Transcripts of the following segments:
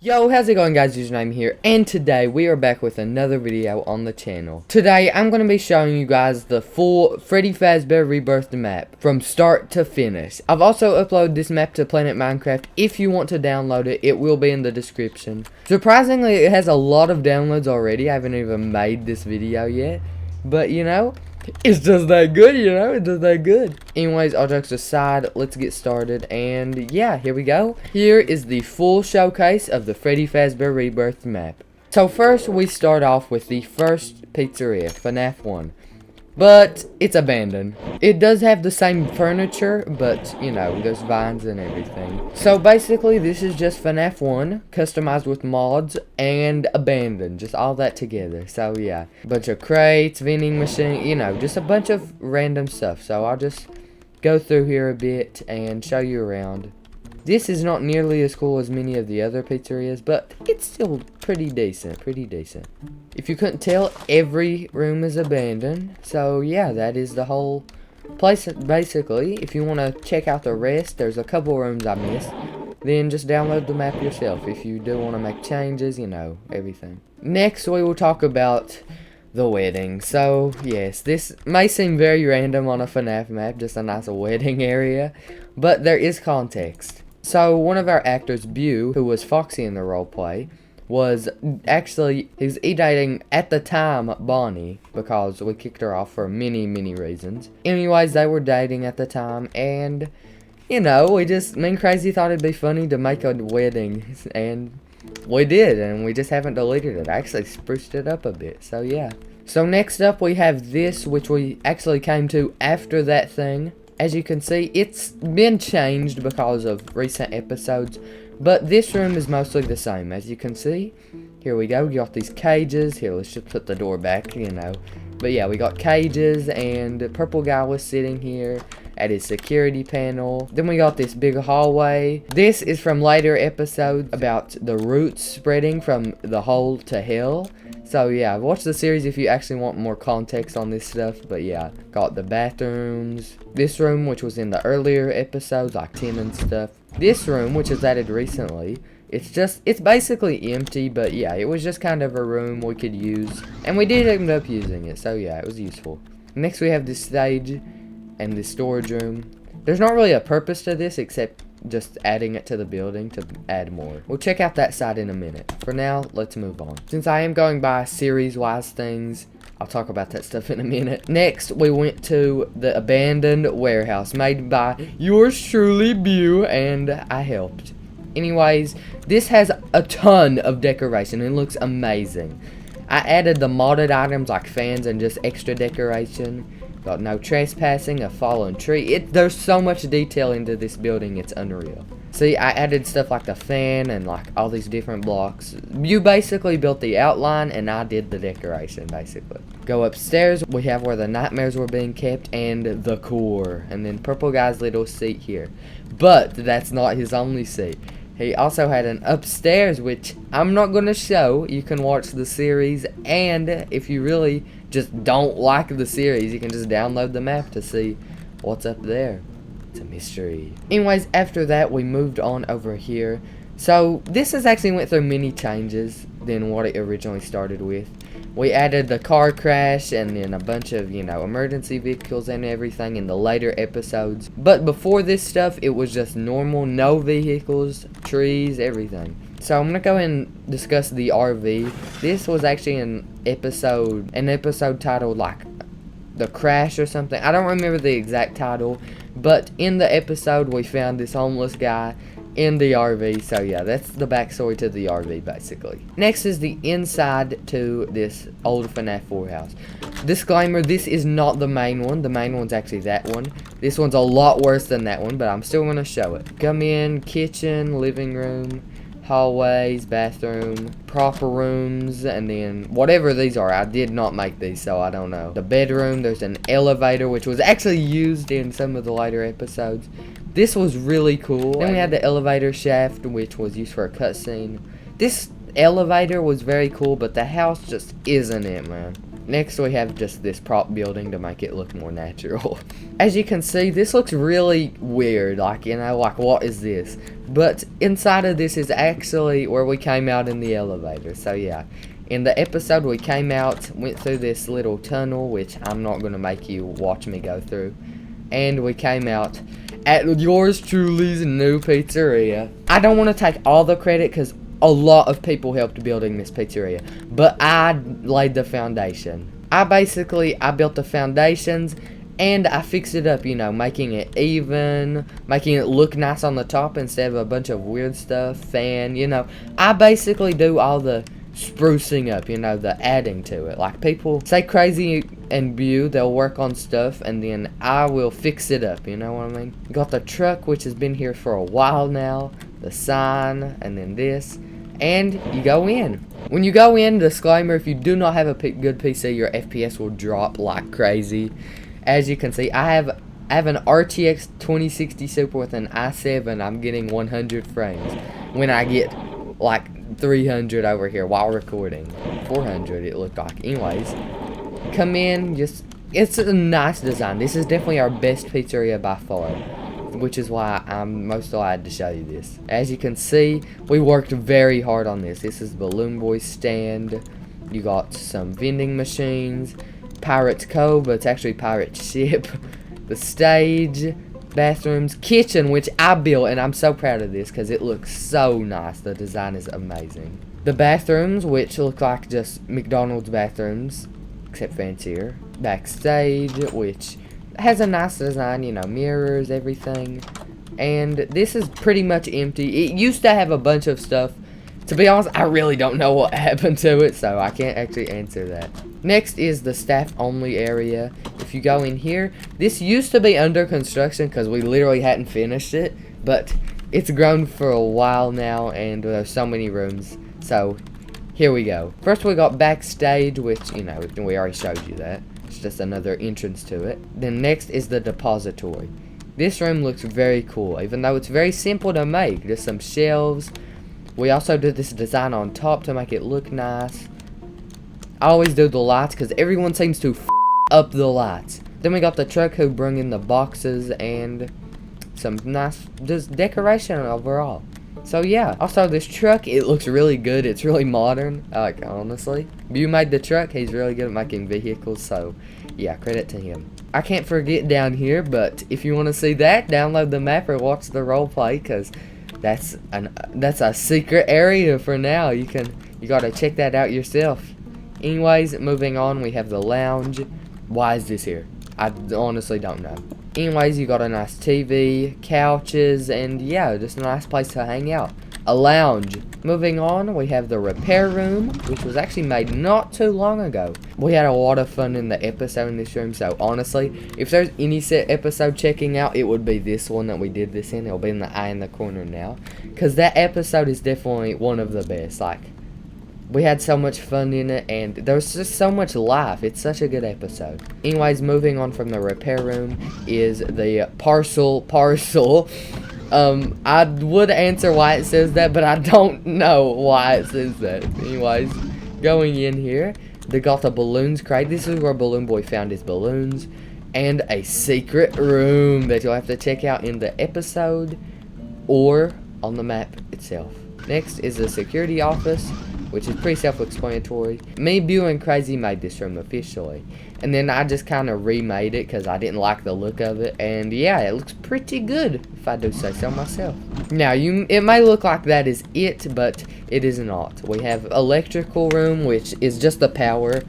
Yo, how's it going guys, Username here, and today we are back with another video on the channel. Today, I'm going to be showing you guys the full Freddy Fazbear Rebirthed map, from start to finish. I've also uploaded this map to Planet Minecraft. If you want to download it, it will be in the description. Surprisingly, it has a lot of downloads already. I haven't even made this video yet, but you know, it's just that good, you know, it's just that good. Anyways, all jokes aside, let's get started, and yeah, here we go. Here is the full showcase of the Freddy Fazbear Rebirthed map. So first, we start off with the first pizzeria, FNAF 1. But it's abandoned. It does have the same furniture, but you know, there's vines and everything. So basically, this is just FNAF 1, customized with mods, and abandoned. Just all that together. So yeah, bunch of crates, vending machine, you know, just a bunch of random stuff. So I'll just go through here a bit and show you around. This is not nearly as cool as many of the other pizzerias, but it's still pretty decent, If you couldn't tell, every room is abandoned. So yeah, that is the whole place basically. If you want to check out the rest, there's a couple rooms I missed. Then just download the map yourself if you do want to make changes, you know, everything. Next, we will talk about the wedding. So yes, this may seem very random on a FNAF map, just a nice wedding area, but there is context. So one of our actors, Bew, who was Foxy in the roleplay, he's dating at the time Bonnie, because we kicked her off for many reasons. Anyways, they were dating at the time, and you know, me and Crazy thought it'd be funny to make a wedding, and we did, and we just haven't deleted it. I actually spruced it up a bit, so yeah. So next up we have this, which we actually came to after that thing. As you can see, it's been changed because of recent episodes, but this room is mostly the same. As you can see, here we go, we got these cages. Here, let's just put the door back, you know. But yeah, we got cages, and the purple guy was sitting here at his security panel. Then we got this big hallway. This is from later episodes about the roots spreading from the hole to hell. So yeah, watch the series if you actually want more context on this stuff. But yeah, got the bathrooms. This room, which was in the earlier episodes, like 10 and stuff. This room, which is added recently, it's basically empty, but yeah, it was just kind of a room we could use. And we did end up using it, so yeah, it was useful. Next we have this stage and this storage room. There's not really a purpose to this except just adding it to the building to add more. We'll check out that side in a minute. For now, let's move on. Since I am going by series-wise things, I'll talk about that stuff in a minute. Next, we went to the abandoned warehouse made by yours truly, Bew, and I helped. Anyways, this has a ton of decoration and looks amazing. I added the modded items like fans and just extra decoration. Got no trespassing, a fallen tree. There's so much detail into this building, it's unreal. See, I added stuff like the fan and like all these different blocks. You basically built the outline and I did the decoration, basically. Go upstairs, we have where the nightmares were being kept and the core. And then purple guy's little seat here. But that's not his only seat. He also had an upstairs, which I'm not going to show. You can watch the series, and if you really just don't like the series, you can just download the map to see what's up there. It's a mystery. Anyways, after that, we moved on over here. So, this has actually went through many changes than what it originally started with. We added the car crash and then a bunch of, you know, emergency vehicles and everything in the later episodes. But before this stuff, it was just normal, no vehicles, trees, everything. So I'm gonna go ahead and discuss the RV. This was actually an episode titled like The Crash or something. I don't remember the exact title, but in the episode we found this homeless guy in the RV. So yeah, that's the backstory to the RV basically. Next is the inside to this old FNAF 4 house. Disclaimer, this is not the main one. The main one's actually that one. This one's a lot worse than that one, but I'm still gonna show it. Come in, kitchen, living room, hallways, bathroom, proper rooms, and then whatever these are. I did not make these, so I don't know. The bedroom, there's an elevator, which was actually used in some of the later episodes. This was really cool. Then we had the elevator shaft, which was used for a cutscene. This elevator was very cool, but the house just isn't it, man. Next we have just this prop building to make it look more natural. As you can see, this looks really weird, like, you know, like, what is this? But inside of this is actually where we came out in the elevator. So yeah, in the episode we came out, went through this little tunnel, which I'm not going to make you watch me go through, and we came out at yours truly's new pizzeria. I don't want to take all the credit because a lot of people helped building this pizzeria, but I laid the foundation. I built the foundations and I fixed it up, you know, making it even, making it look nice on the top instead of a bunch of weird stuff, and, you know, I basically do all the sprucing up, you know, the adding to it. Like, people say crazy and view, they'll work on stuff and then I will fix it up, you know what I mean? Got the truck, which has been here for a while now, the sign, and then this, and you go in. When you go in, disclaimer, if you do not have a good PC, your FPS will drop like crazy. As you can see, I have an RTX 2060 Super with an i7. I'm getting 100 frames. When I get like 300 over here while recording, 400 it looked like. Anyways, come in, it's a nice design. This is definitely our best pizzeria by far, which is why I'm most glad to show you this. As you can see, we worked very hard on this. This is Balloon Boy's stand. You got some vending machines, Pirate's Cove, but it's actually Pirate's Ship, the stage, bathrooms, kitchen, which I built, and I'm so proud of this because it looks so nice. The design is amazing. The bathrooms, which look like just McDonald's bathrooms, except fancier. Backstage, which has a nice design, you know, mirrors, everything. And this is pretty much empty. It used to have a bunch of stuff. To be honest, I really don't know what happened to it, so I can't actually answer that. Next is the staff only area. If you go in here, this used to be under construction because we literally hadn't finished it, but it's grown for a while now and there's so many rooms. So here we go. First we got Backstage, which, you know, we already showed you that. It's just another entrance to it. Then next is the Depository. This room looks very cool, even though it's very simple to make. Just some shelves. We also did this design on top to make it look nice. I always do the lights because everyone seems to up the lights. Then we got the truck who bring in the boxes and some nice just decoration overall. So yeah, also this truck, it looks really good. It's really modern, like, honestly. You made the truck, he's really good at making vehicles, so yeah, credit to him. I can't forget down here, but if you want to see that, download the map or watch the roleplay, because that's a secret area for now. You gotta check that out yourself. Anyways, moving on, we have the lounge. Why is this here? I honestly don't know. Anyways, you got a nice TV, couches, and yeah, just a nice place to hang out. A lounge. Moving on, we have the repair room, which was actually made not too long ago. We had a lot of fun in the episode in this room, so honestly, if there's any set episode checking out, it would be this one that we did this in. It'll be in the eye in the corner now, because that episode is definitely one of the best. Like, we had so much fun in it, and there was just so much life. It's such a good episode. Anyways, moving on from the repair room is the parcel. I would answer why it says that, but I don't know why it says that. Anyways, going in here, they got the balloons crate. This is where Balloon Boy found his balloons. And a secret room that you'll have to check out in the episode or on the map itself. Next is the security office, which is pretty self-explanatory. Me, Bew, and Crazy made this room officially. And then I just kind of remade it because I didn't like the look of it. And yeah, it looks pretty good, if I do say so myself. Now, it may look like that is it, but it is not. We have electrical room, which is just the power.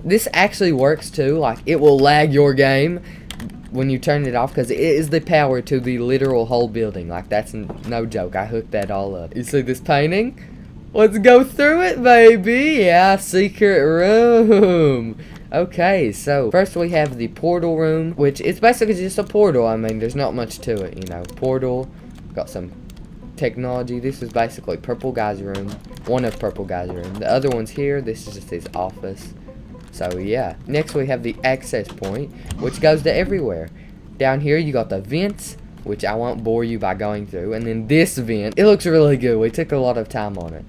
This actually works too. Like, it will lag your game when you turn it off because it is the power to the literal whole building. Like, that's no joke. I hooked that all up. You see this painting? Let's go through it, baby. Yeah, secret room. Okay, so first we have the portal room, which is basically just a portal. I mean, there's not much to it, you know. Portal, got some technology. This is basically Purple Guy's room. One of Purple Guy's room. The other one's here. This is just his office. So yeah. Next we have the access point, which goes to everywhere. Down here you got the vents, which I won't bore you by going through. And then this vent, it looks really good. We took a lot of time on it.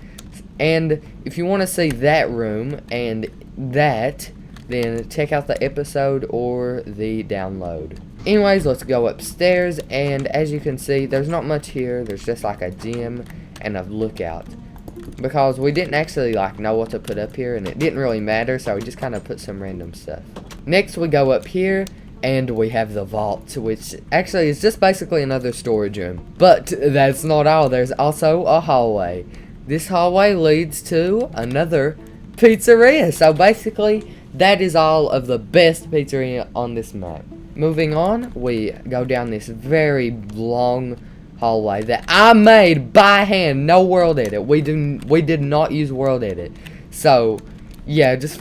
And if you want to see that room and that, then check out the episode or the download. Anyways, let's go upstairs, and as you can see, there's not much here. There's just like a gym and a lookout, because we didn't actually like know what to put up here, and it didn't really matter, so we just kind of put some random stuff. Next, we go up here, and we have the vault, which actually is just basically another storage room. But that's not all. There's also a hallway. This hallway leads to another pizzeria. So basically, that is all of the best pizzeria on this map. Moving on, we go down this very long hallway that I made by hand. No world edit. We did not use world edit. So yeah, this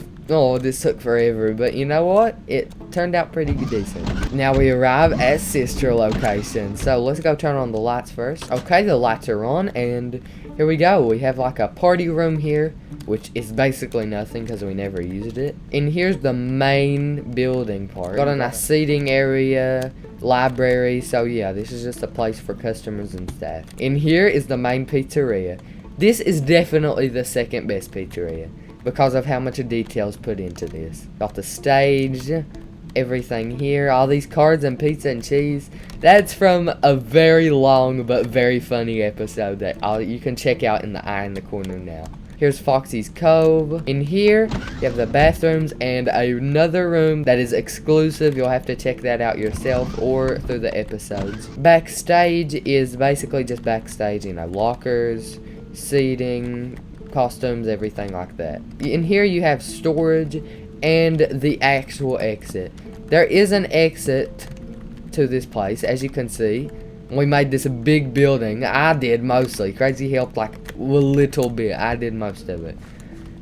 took forever, but you know what? It turned out pretty decent. Now we arrive at sister location. So let's go turn on the lights first. Okay, the lights are on, and here we go. We have like a party room here, which is basically nothing because we never used it. And here's the main building part. Got a nice seating area, library. So yeah, this is just a place for customers and staff. And here is the main pizzeria. This is definitely the second best pizzeria because of how much details put into this. Got the stage, everything here, all these cards and pizza and cheese. That's from a very long but very funny episode that you can check out in the eye in the corner now. Here's Foxy's Cove. In here, you have the bathrooms and another room that is exclusive. You'll have to check that out yourself or through the episodes. Backstage is basically just backstage, you know, lockers, seating, costumes, everything like that. In here you have storage and the actual exit. There is an exit to this place, as you can see. We made this a big building. I did mostly. Crazy helped like a little bit. I did most of it.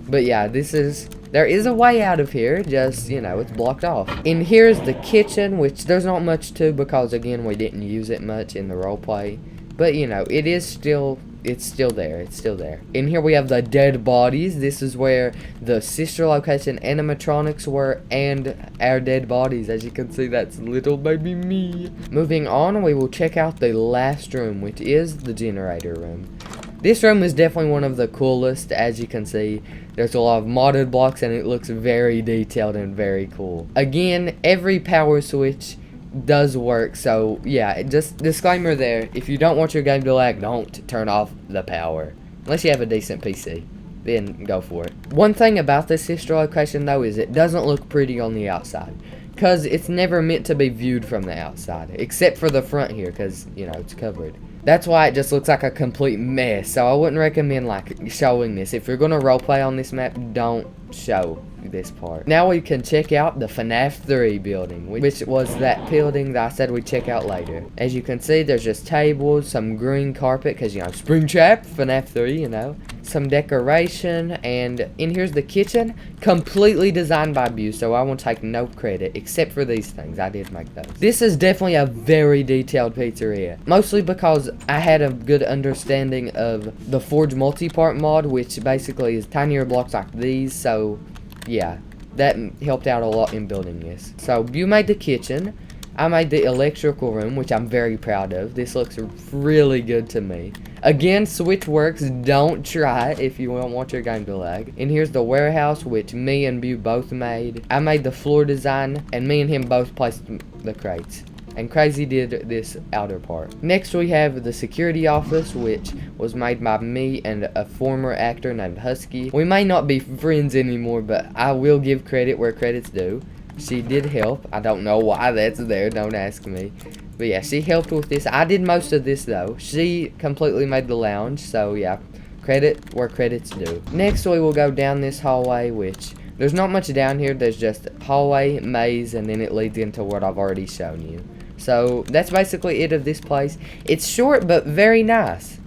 But yeah, there is a way out of here, just, you know, it's blocked off. And here's the kitchen, which there's not much to because, again, we didn't use it much in the roleplay. But, you know, it's still there. It's still there. In here we have the dead bodies. This is where the sister location animatronics were and our dead bodies. As you can see, that's little baby me. Moving on, we will check out the last room, which is the generator room. This room is definitely one of the coolest. As you can see, there's a lot of modded blocks and it looks very detailed and very cool. Again, every power switch does work, so yeah, just disclaimer there, if you don't want your game to lag, don't turn off the power unless you have a decent PC, then go for it. One thing about this sister location though is it doesn't look pretty on the outside because it's never meant to be viewed from the outside except for the front here because, you know, it's covered. That's why it just looks like a complete mess, so I wouldn't recommend like showing this. If you're gonna roleplay on this map, don't show this part. Now we can check out the FNAF 3 building, which was that building that I said we'd check out later. As you can see, there's just tables, some green carpet, because, you know, Springtrap, FNAF 3, you know. Some decoration, and in here's the kitchen, completely designed by Bu, so I won't take no credit, except for these things. I did make those. This is definitely a very detailed pizzeria, mostly because I had a good understanding of the Forge multi-part mod, which basically is tinier blocks like these, so yeah, that helped out a lot in building this. So Bu made the kitchen. I made the electrical room, which I'm very proud of. This looks really good to me. Again, Switch works. Don't try it if you don't want your game to lag. And here's the warehouse, which me and Bu both made. I made the floor design, and me and him both placed the crates. And Crazy did this outer part. Next we have the security office, which was made by me and a former actor named Husky. We may not be friends anymore, but I will give credit where credit's due. She did help. I don't know why that's there, don't ask me. But yeah, she helped with this. I did most of this though. She completely made the lounge, so yeah, credit where credit's due. Next we will go down this hallway, which there's not much down here. There's just hallway, maze, and then it leads into what I've already shown you. So that's basically it of this place. It's short but very nice.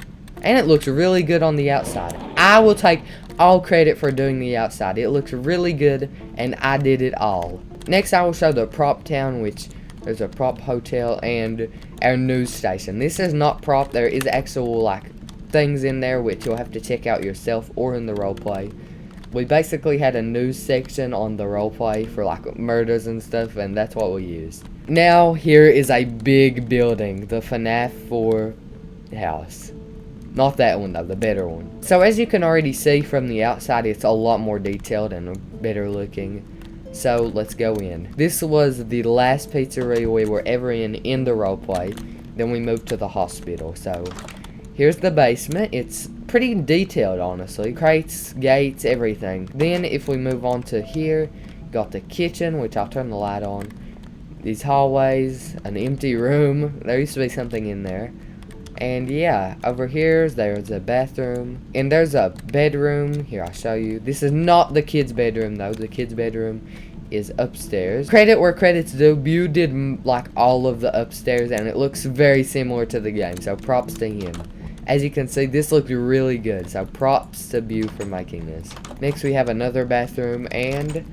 And it looks really good on the outside. I will take all credit for doing the outside. It looks really good and I did it all. Next I will show the prop town, which there's a prop hotel and our news station. This is not prop. There is actual like things in there which you'll have to check out yourself or in the roleplay. We basically had a news section on the roleplay for like murders and stuff, and that's what we used. Now here is a big building, the FNAF 4 house. Not that one though, the better one. So as you can already see from the outside, it's a lot more detailed and better looking. So let's go in. This was the last pizzeria we were ever in the roleplay. Then we moved to the hospital. So here's the basement. It's pretty detailed, honestly. Crates, gates, everything. Then if we move on to here, got the kitchen, which I'll turn the light on. These hallways, an empty room. There used to be something in there. And yeah, over here there's a bathroom. And there's a bedroom. Here, I'll show you. This is not the kids' bedroom though. The kids' bedroom is upstairs. Credit where credit's due. Bew did like all of the upstairs and it looks very similar to the game. So props to him. As you can see, this looked really good. So props to Bew for making this. Next we have another bathroom, and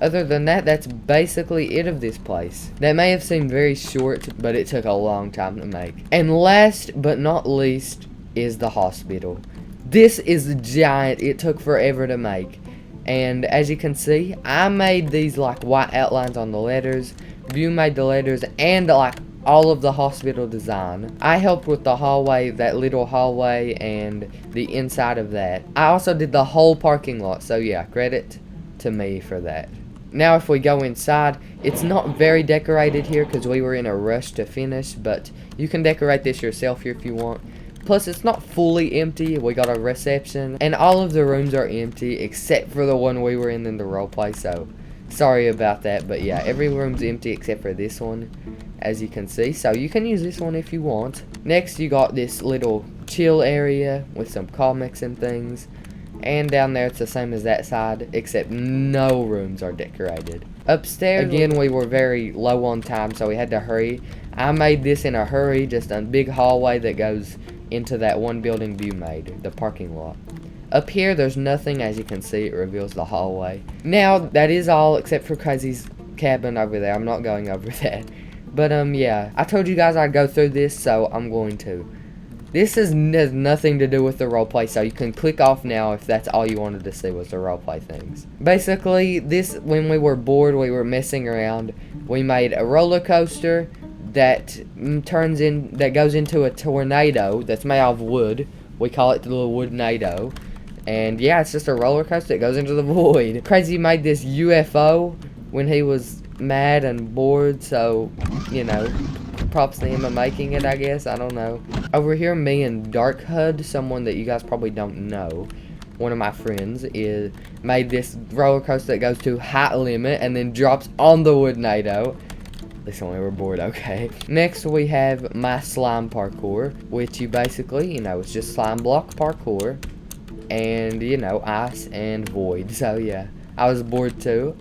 other than that, that's basically it of this place. That may have seemed very short, but it took a long time to make. And last but not least is the hospital. This is giant. It took forever to make. And as you can see, I made these like white outlines on the letters. Bew made the letters and like all of the hospital design. I helped with the hallway, that little hallway, and the inside of that. I also did the whole parking lot. So yeah, credit to me for that. Now if we go inside, it's not very decorated here because we were in a rush to finish, but you can decorate this yourself here if you want. Plus it's not fully empty. We got a reception and all of the rooms are empty except for the one we were in the roleplay, so sorry about that. But yeah, every room's empty except for this one, as you can see, so you can use this one if you want. Next you got this little chill area with some comics and things. And down there it's the same as that side, except no rooms are decorated. Upstairs, again, we were very low on time, so we had to hurry. I made this in a hurry, just a big hallway that goes into that one building Bew made, the parking lot. Up here, there's nothing. As you can see, it reveals the hallway. Now, that is all except for Crazy's cabin over there. I'm not going over that. But, yeah, I told you guys I'd go through this, so I'm going to. This has nothing to do with the roleplay, so you can click off now if that's all you wanted to see was the roleplay things. Basically, this, when we were bored, we were messing around. We made a roller coaster that goes into a tornado that's made out of wood. We call it the little wood-nado. And yeah, it's just a roller coaster that goes into the void. Crazy made this UFO when he was mad and bored, so, you know, props to him on making it, I guess. I don't know. Over here, me and Dark HUD, someone that you guys probably don't know, one of my friends, made this roller coaster that goes to height limit and then drops on the wood-nado. At least when we were bored, okay. Next, we have my slime parkour, which you basically, you know, it's just slime block parkour. And, you know, ice and void. So, yeah, I was bored too.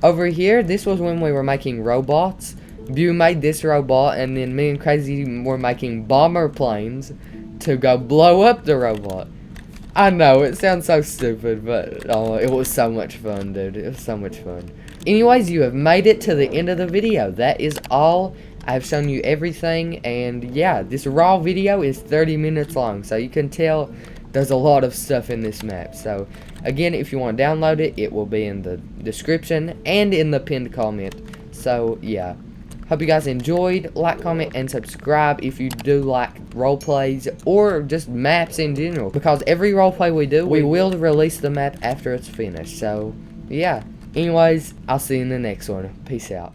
Over here, this was when we were making robots. Bew made this robot, and then me and Crazy were making bomber planes to go blow up the robot. I know, it sounds so stupid, but oh, it was so much fun, dude. It was so much fun. Anyways, you have made it to the end of the video. That is all. I've shown you everything, and yeah, this raw video is 30 minutes long, so you can tell there's a lot of stuff in this map. So, again, if you want to download it, it will be in the description and in the pinned comment. So, yeah. Hope you guys enjoyed. Like, comment, and subscribe if you do like roleplays or just maps in general. Because every roleplay we do, we will release the map after it's finished. So, yeah. Anyways, I'll see you in the next one. Peace out.